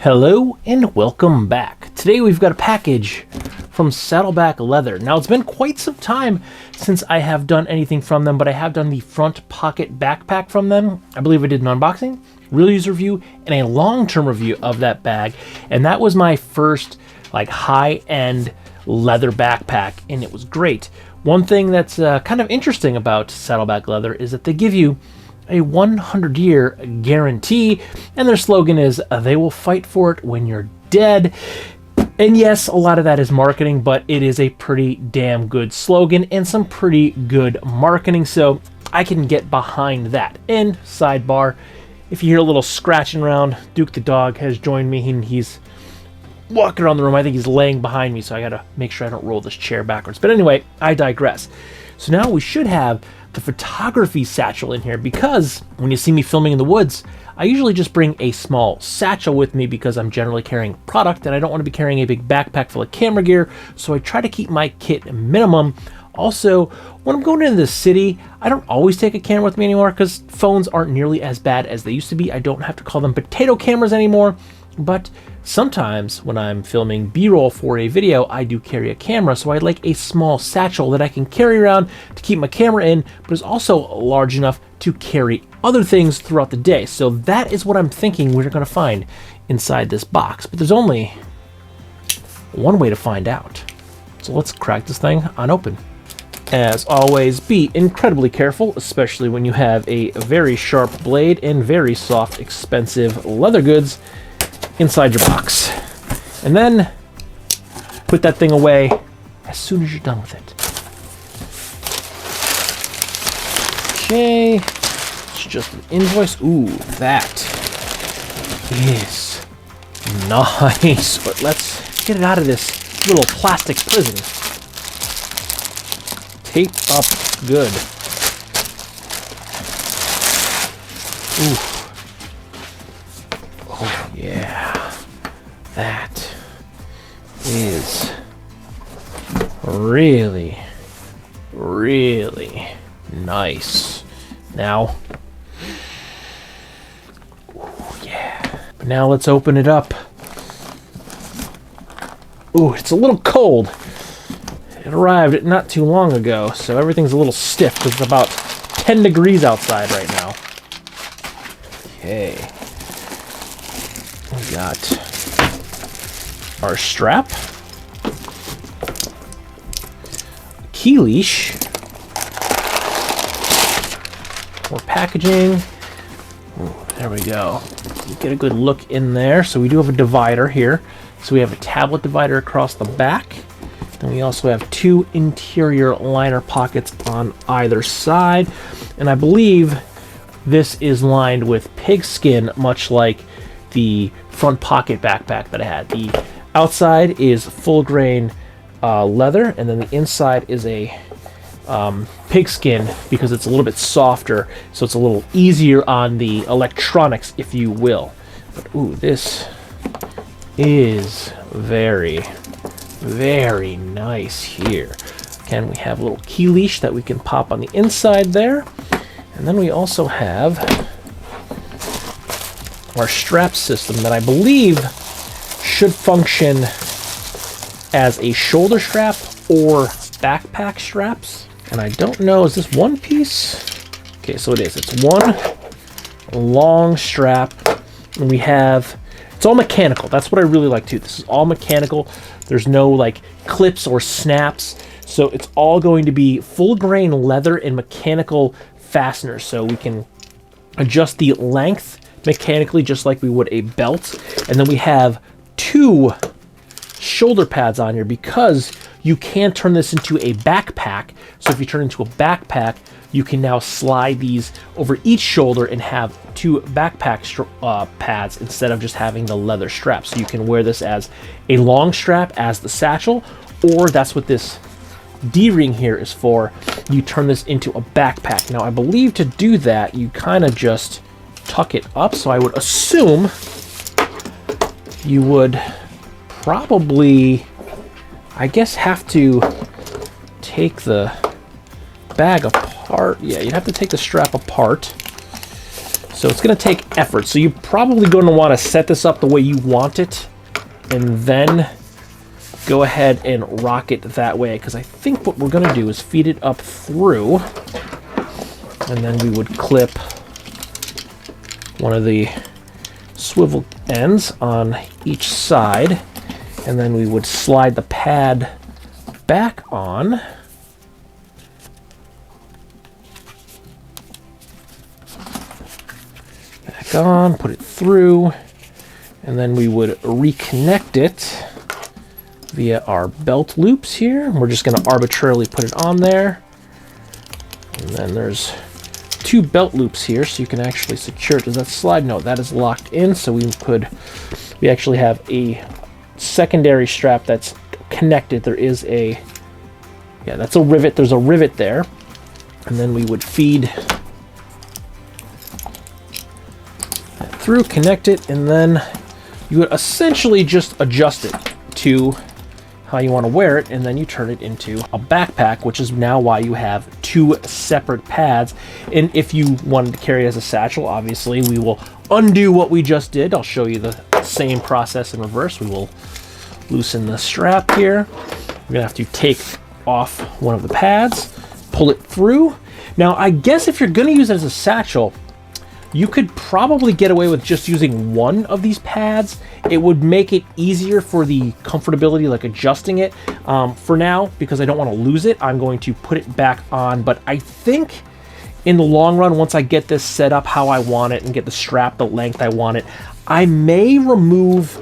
Hello and welcome back. Today we've got a package from Saddleback Leather. Now it's been quite some time since I have done anything from them, but I have done the front pocket backpack from them. I believe I did an unboxing, real use review, and a long-term review of that bag. And that was my first like high-end leather backpack, and it was great. One thing that's kind of interesting about Saddleback Leather is that they give you a 100-year guarantee, and their slogan is, they will fight for it when you're dead. And yes, a lot of that is marketing, but it is a pretty damn good slogan and some pretty good marketing, so I can get behind that. And sidebar, if you hear a little scratching around, Duke the dog has joined me, and he's walking around the room. I think he's laying behind me, so I gotta make sure I don't roll this chair backwards. But anyway, I digress. So now we should have the photography satchel in here, because when you see me filming in the woods, I usually just bring a small satchel with me because I'm generally carrying product and I don't want to be carrying a big backpack full of camera gear, so I try to keep my kit minimum. Also, when I'm going into the city, I don't always take a camera with me anymore because phones aren't nearly as bad as they used to be. I don't have to call them potato cameras anymore, but sometimes when I'm filming B-roll for a video, I do carry a camera, so I'd like a small satchel that I can carry around to keep my camera in, but is also large enough to carry other things throughout the day. So that is what I'm thinking we're going to find inside this box, but there's only one way to find out. So let's crack this thing on open. As always, be incredibly careful, especially when you have a very sharp blade and very soft, expensive leather goods inside your box. And then put that thing away as soon as you're done with it. Okay, it's just an invoice. Ooh, that is nice. But let's get it out of this little plastic prison. Taped up good. Ooh. Oh yeah, that is really, really nice. Now, ooh, yeah. But now let's open it up. Ooh, it's a little cold. It arrived not too long ago, so everything's a little stiff because it's about 10 degrees outside right now. Okay. We got our strap, key leash, more packaging. Ooh, there we go. Get a good look in there. So we do have a divider here. So we have a tablet divider across the back. Then we also have two interior liner pockets on either side. And I believe this is lined with pigskin, much like the front pocket backpack that I had. The outside is full grain leather, and then the inside is a pigskin because it's a little bit softer, so it's a little easier on the electronics, if you will. But ooh, this is very, very nice here. Again, we have a little key leash that we can pop on the inside there, and then we also have our strap system that I believe should function as a shoulder strap or backpack straps. And I don't know, is this one piece? Okay, so it is. It's one long strap, and we have, it's all mechanical. That's what I really like too. This is all mechanical. There's no like clips or snaps. So it's all going to be full grain leather and mechanical fasteners. So we can adjust the length mechanically just like we would a belt. And then we have two shoulder pads on here because you can turn this into a backpack. So if you turn it into a backpack, you can now slide these over each shoulder and have two backpack pads instead of just having the leather strap. So you can wear this as a long strap as the satchel, or that's what this D-ring here is for. You turn this into a backpack. Now I believe to do that, you kind of just tuck it up. So I would assume you would probably, I guess, have to take the bag apart. Yeah, you'd have to take the strap apart. So it's going to take effort. So you're probably going to want to set this up the way you want it, and then go ahead and rock it that way, because I think what we're going to do is feed it up through, and then we would clip one of the swivel ends on each side, and then we would slide the pad back on. Back on, put it through, and then we would reconnect it via our belt loops here. We're just going to arbitrarily put it on there. And then there's 2 belt loops here, so you can actually secure it. Does that slide? No, that is locked in, so we actually have a secondary strap that's connected. There is a, yeah, that's a rivet. There's a rivet there. And then we would feed that through, connect it, and then you would essentially just adjust it to how you want to wear it, and then you turn it into a backpack, which is now why you have 2 separate pads. And if you wanted to carry it as a satchel, obviously we will undo what we just did. I'll show you the same process in reverse. We will loosen the strap here. We're gonna have to take off one of the pads, pull it through. Now, I guess if you're gonna use it as a satchel, you could probably get away with just using one of these pads. It would make it easier for the comfortability, like adjusting it. For now, because I don't want to lose it, I'm going to put it back on. But I think in the long run, once I get this set up how I want it and get the strap the length I want it, I may remove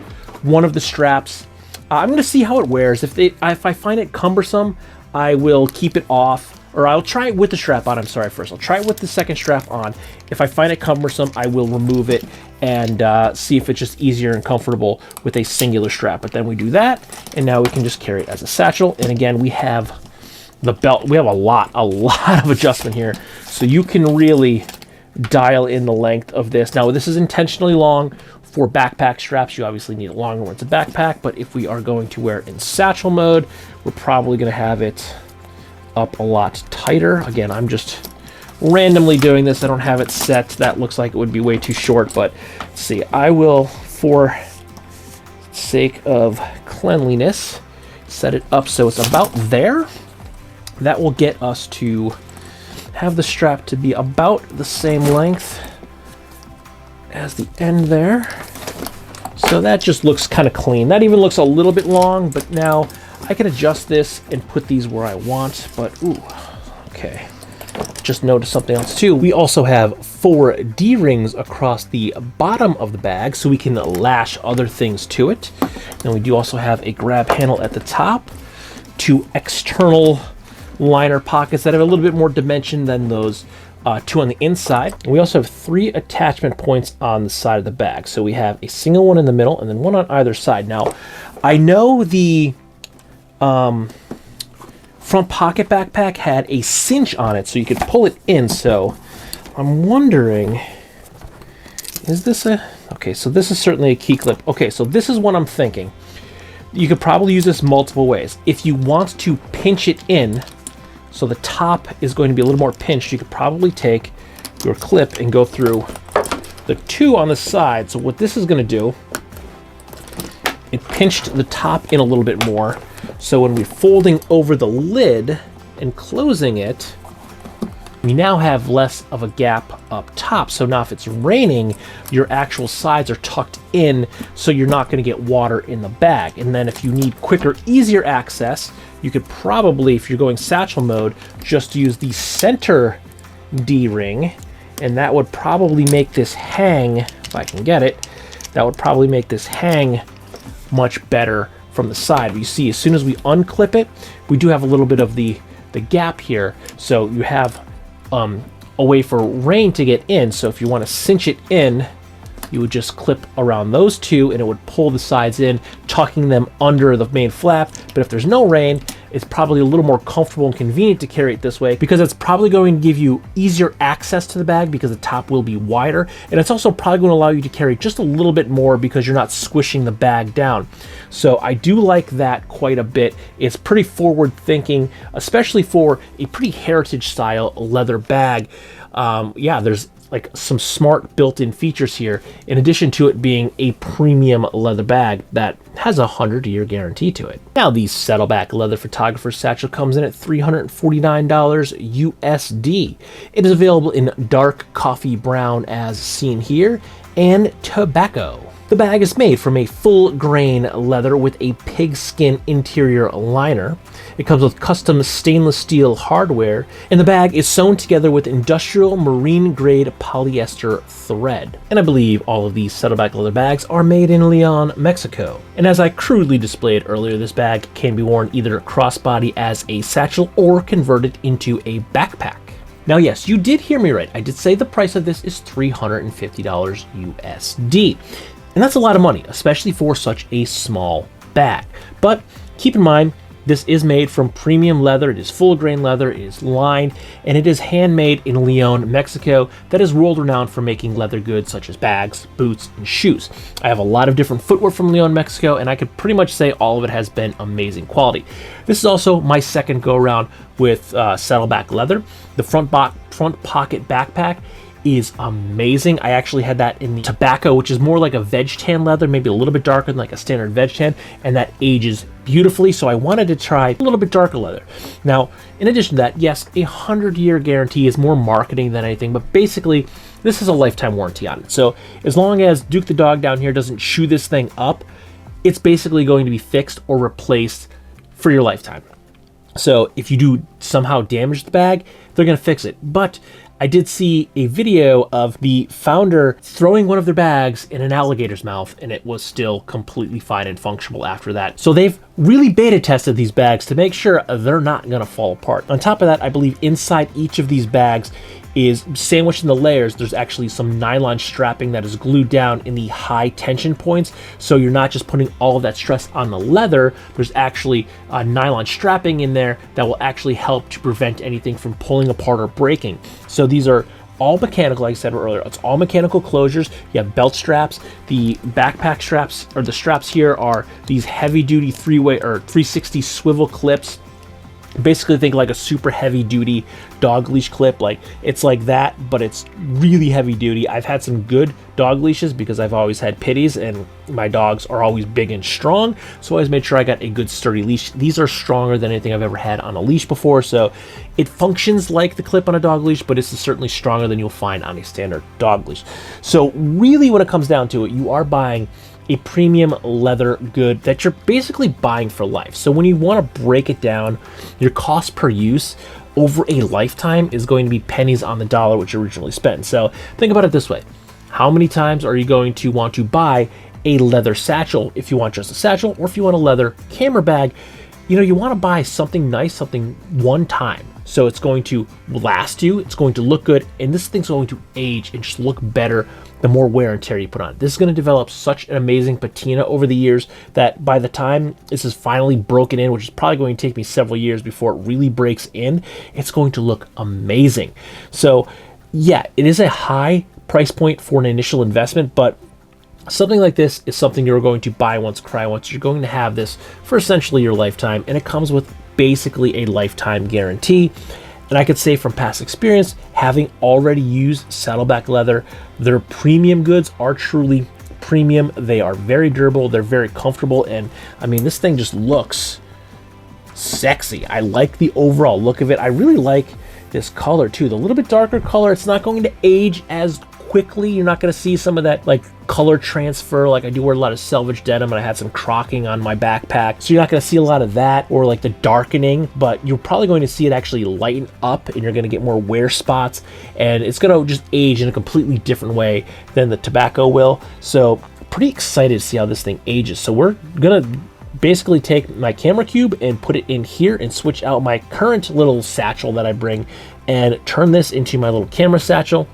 one of the straps. I'm going to see how it wears. If I find it cumbersome, I will keep it off. Or I'll try it with the strap on. I'm sorry, first. I'll try it with the second strap on. If I find it cumbersome, I will remove it and see if it's just easier and comfortable with a singular strap. But then we do that, and now we can just carry it as a satchel. And again, we have the belt. We have a lot of adjustment here. So you can really dial in the length of this. Now, this is intentionally long for backpack straps. You obviously need it longer when it's a backpack. But if we are going to wear it in satchel mode, we're probably going to have it up a lot tighter. Again, I'm just randomly doing this. I don't have it set. That looks like it would be way too short, but let's see. I will, for sake of cleanliness, set it up so it's about there. That will get us to have the strap to be about the same length as the end there. So that just looks kind of clean. That even looks a little bit long, but now I can adjust this and put these where I want, but ooh, okay. Just noticed something else too. We also have 4 D-rings across the bottom of the bag, so we can lash other things to it. And we do also have a grab handle at the top, 2 external liner pockets that have a little bit more dimension than those 2 on the inside. And we also have 3 attachment points on the side of the bag. So we have a single one in the middle and then one on either side. Now, I know the front pocket backpack had a cinch on it, so you could pull it in. So I'm wondering, is this a, okay, so this is certainly a key clip. Okay, so this is what I'm thinking. You could probably use this multiple ways. If you want to pinch it in, so the top is going to be a little more pinched, you could probably take your clip and go through the 2 on the side. So what this is going to do, it pinched the top in a little bit more. So when we're folding over the lid and closing it, we now have less of a gap up top. So now if it's raining, your actual sides are tucked in, so you're not going to get water in the bag. And then if you need quicker, easier access, you could probably, if you're going satchel mode, just use the center D-ring, and that would probably make this hang, if I can get it, that would probably make this hang much better from the side. But you see, as soon as we unclip it, we do have a little bit of the gap here, so you have a way for rain to get in. So if you want to cinch it in, you would just clip around those 2 and it would pull the sides in, tucking them under the main flap. But if there's no rain, it's probably a little more comfortable and convenient to carry it this way, because it's probably going to give you easier access to the bag because the top will be wider. And it's also probably going to allow you to carry just a little bit more because you're not squishing the bag down. So I do like that quite a bit. It's pretty forward thinking, especially for a pretty heritage style leather bag. Yeah, there's like some smart built-in features here, in addition to it being a premium leather bag that has a 100-year guarantee to it. Now, the Saddleback Leather Photographer Satchel comes in at $349 USD. It is available in dark coffee brown as seen here, and tobacco. The bag is made from a full grain leather with a pigskin interior liner. It comes with custom stainless steel hardware, and the bag is sewn together with industrial marine grade polyester thread. And I believe all of these Saddleback leather bags are made in Leon, Mexico. And as I crudely displayed earlier, this bag can be worn either crossbody as a satchel or converted into a backpack. Now, yes, you did hear me right. I did say the price of this is $350 USD. And that's a lot of money, especially for such a small bag. But keep in mind, this is made from premium leather. It is full grain leather, it is lined, and it is handmade in Leon, Mexico, that is world renowned for making leather goods such as bags, boots, and shoes. I have a lot of different footwear from Leon, Mexico, and I could pretty much say all of it has been amazing quality. This is also my second go around with Saddleback Leather. The front pocket backpack is amazing. I actually had that in the tobacco, which is more like a veg tan leather, maybe a little bit darker than like a standard veg tan, and that ages beautifully. So I wanted to try a little bit darker leather. Now, in addition to that, yes, a 100-year guarantee is more marketing than anything, but basically this is a lifetime warranty on it. So as long as Duke the dog down here doesn't chew this thing up, it's basically going to be fixed or replaced for your lifetime. So if you do somehow damage the bag, they're going to fix it. But I did see a video of the founder throwing one of their bags in an alligator's mouth, and it was still completely fine and functional after that. So they've really beta tested these bags to make sure they're not going to fall apart. On top of that, I believe inside each of these bags is sandwiched in the layers. There's actually some nylon strapping that is glued down in the high tension points. So you're not just putting all of that stress on the leather. There's actually nylon strapping in there that will actually help to prevent anything from pulling apart or breaking. So these are all mechanical, like I said earlier. It's all mechanical closures. You have belt straps. The backpack straps, or the straps here, are these heavy duty 360 swivel clips. Basically think like a super heavy duty dog leash clip. Like it's like that, but it's really heavy duty. I've had some good dog leashes because I've always had pitties and my dogs are always big and strong. So I always made sure I got a good sturdy leash. These are stronger than anything I've ever had on a leash before. So it functions like the clip on a dog leash, but it's certainly stronger than you'll find on a standard dog leash. So really when it comes down to it, you are buying a premium leather good that you're basically buying for life. So when you want to break it down, your cost per use over a lifetime is going to be pennies on the dollar which you originally spent. So think about it this way. How many times are you going to want to buy a leather satchel if you want just a satchel, or if you want a leather camera bag? You know, you want to buy something nice, something one time. So it's going to last you, it's going to look good, and this thing's going to age and just look better the more wear and tear you put on it. This is going to develop such an amazing patina over the years that by the time this is finally broken in, which is probably going to take me several years before it really breaks in, it's going to look amazing. So yeah, it is a high price point for an initial investment, but something like this is something you're going to buy once, cry once. You're going to have this for essentially your lifetime, and it comes with basically a lifetime guarantee. And I could say from past experience, having already used Saddleback Leather, their premium goods are truly premium. They are very durable, they're very comfortable, and I mean, this thing just looks sexy. I like the overall look of it. I really like this color too. The little bit darker color, it's not going to age as quickly. You're not going to see some of that like color transfer. Like I do wear a lot of selvage denim, and I had some crocking on my backpack, so you're not going to see a lot of that, or like the darkening, but you're probably going to see it actually lighten up, and you're going to get more wear spots, and it's going to just age in a completely different way than the tobacco will. So pretty excited to see how this thing ages. So we're going to basically take my camera cube and put it in here and switch out my current little satchel that I bring and turn this into my little camera satchel.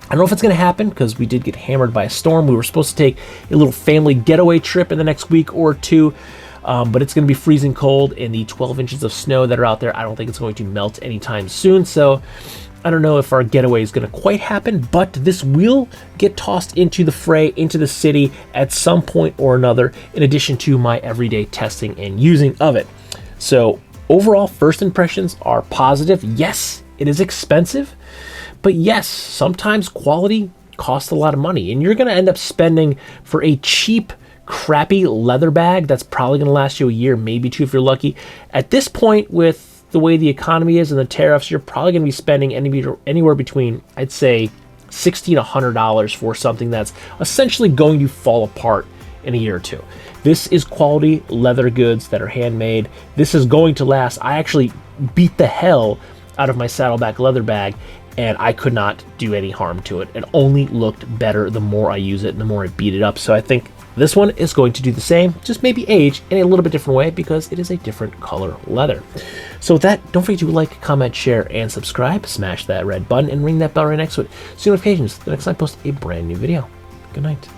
I don't know if it's going to happen because we did get hammered by a storm. We were supposed to take a little family getaway trip in the next week or two, but it's going to be freezing cold, and the 12 inches of snow that are out there, I don't think it's going to melt anytime soon. So I don't know if our getaway is going to quite happen, but this will get tossed into the fray, into the city at some point or another, in addition to my everyday testing and using of it. So overall, first impressions are positive. Yes, it is expensive, But yes, sometimes quality costs a lot of money, and you're going to end up spending for a cheap, crappy leather bag that's probably going to last you a year, maybe two if you're lucky. At this point, with the way the economy is and the tariffs, you're probably going to be spending anywhere between, I'd say, $60 to $100 for something that's essentially going to fall apart in a year or two. This is quality leather goods that are handmade. This is going to last. I actually beat the hell out of my Saddleback Leather bag, and I could not do any harm to it. It only looked better the more I use it and the more I beat it up. So I think this one is going to do the same, just maybe age in a little bit different way because it is a different color leather. So with that, don't forget to like, comment, share, and subscribe. Smash that red button and ring that bell right next to it. So notifications the next time I post a brand new video. Good night.